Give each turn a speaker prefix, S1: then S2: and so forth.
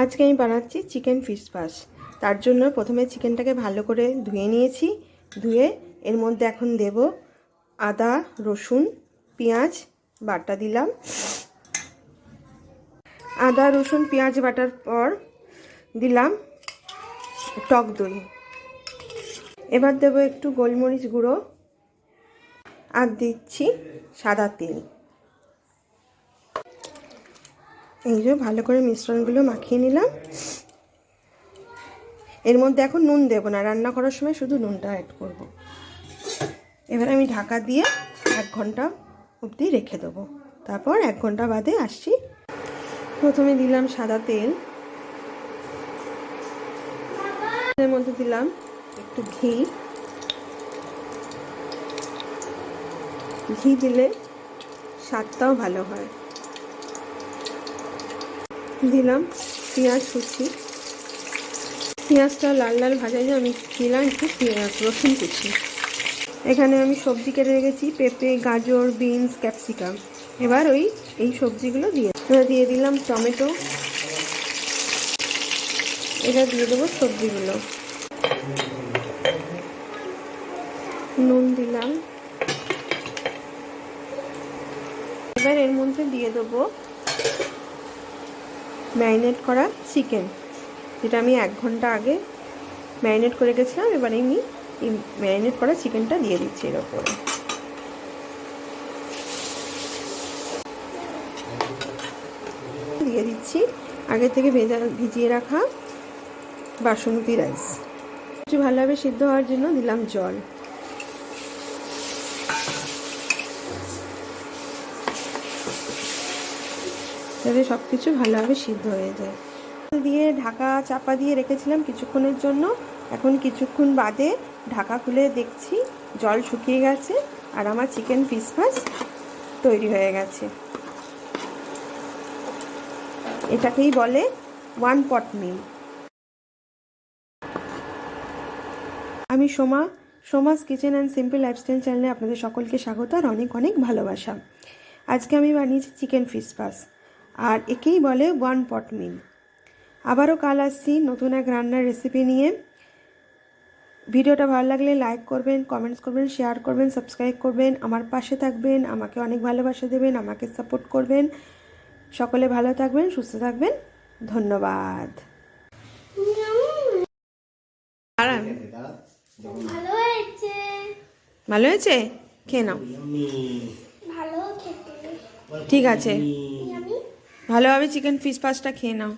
S1: আজকে আমি বানাচ্ছি চিকেন ফিশ পাস। তার জন্য প্রথমে চিকেনটাকে ভালো করে ধুয়ে নিয়েছি। ধুয়ে এর মধ্যে এখন দেব আদা, রসুন, পেঁয়াজ বাটা দিলাম। আদা, রসুন, পেঁয়াজ বাটার পর দিলাম টক দই। এবার দেব একটু গোলমরিচ গুঁড়ো আর দিচ্ছি সাদা তেল। এই যে ভালো করে মিশ্রণগুলো মাখিয়ে নিলাম। এর মধ্যে এখন নুন দেব না, রান্না করার সময় শুধু নুনটা অ্যাড করব। এবার আমি ঢাকা দিয়ে 1 ঘন্টা অবধি রেখে দেবো। তারপর 1 ঘন্টা বাদে আসছি। প্রথমে দিলাম সাদা তেল, এর মধ্যে দিলাম একটু ঘি। ঘি দিলে স্বাদটাও ভালো হয়। দিলাম পেঁয়াজ কুচি। পেঁয়াজটা লাল লাল ভাজার জন্য আমি দিলাম একটু রসুন কুচি। এখানে আমি সবজি কেটে রেখেছি, পেঁপে, গাজর, বিনস, ক্যাপসিকাম। এবার এই সবজিগুলো দিয়ে দিলাম টমেটো। এটা দিয়ে দেবো সবজিগুলো। নুন দিলাম। এবার এর মধ্যে দিয়ে দেবো ম্যারিনেট করা চিকেন, যেটা আমি 1 ঘন্টা আগে ম্যারিনেট করে গেছিলাম। এবার আমি এই ম্যারিনেট করা চিকেনটা দিয়ে দিচ্ছি এর ওপরে। দিয়ে দিচ্ছি আগে থেকে ভিজিয়ে রাখা বাসমতি রাইস। একটু ভালোভাবে সিদ্ধ হওয়ার জন্য দিলাম জল। যাতে সব কিছু ভালোভাবে সিদ্ধ হয়ে যায়। দিয়ে ঢাকা চাপা দিয়ে রেখেছিলাম কিছুক্ষণের জন্য। এখন কিছুক্ষণ বাদে ঢাকা খুলে দেখছি জল শুকিয়ে গেছে আর আমার চিকেন ফিশ ফ্রাই তৈরি হয়ে গেছে। এটাকেই বলে 1 পট মিল। আমি Soma's kitchen and simple lifestyle চ্যানেলে আপনাদের সকলকে স্বাগত আর অনেক অনেক ভালোবাসা। আজকে আমি বানিয়েছি চিকেন ফিশ ফ্রাই, আর একেই বলে 1 পট মিল। আবারও কাল আসছি নতুন এক রান্নার রেসিপি নিয়ে। ভিডিওটা ভালো লাগলে লাইক করবেন, কমেন্টস করবেন, শেয়ার করবেন, সাবস্ক্রাইব করবেন, আমার পাশে থাকবেন, আমাকে অনেক ভালোবাসা দেবেন, আমাকে সাপোর্ট করবেন। সকলে ভালো থাকবেন, সুস্থ থাকবেন। ধন্যবাদ। ভালো হয়েছে? খেয়ে নাও। ঠিক আছে, ভালোভাবে চিকেন ফিশ পাস্তা খেয়ে নাও।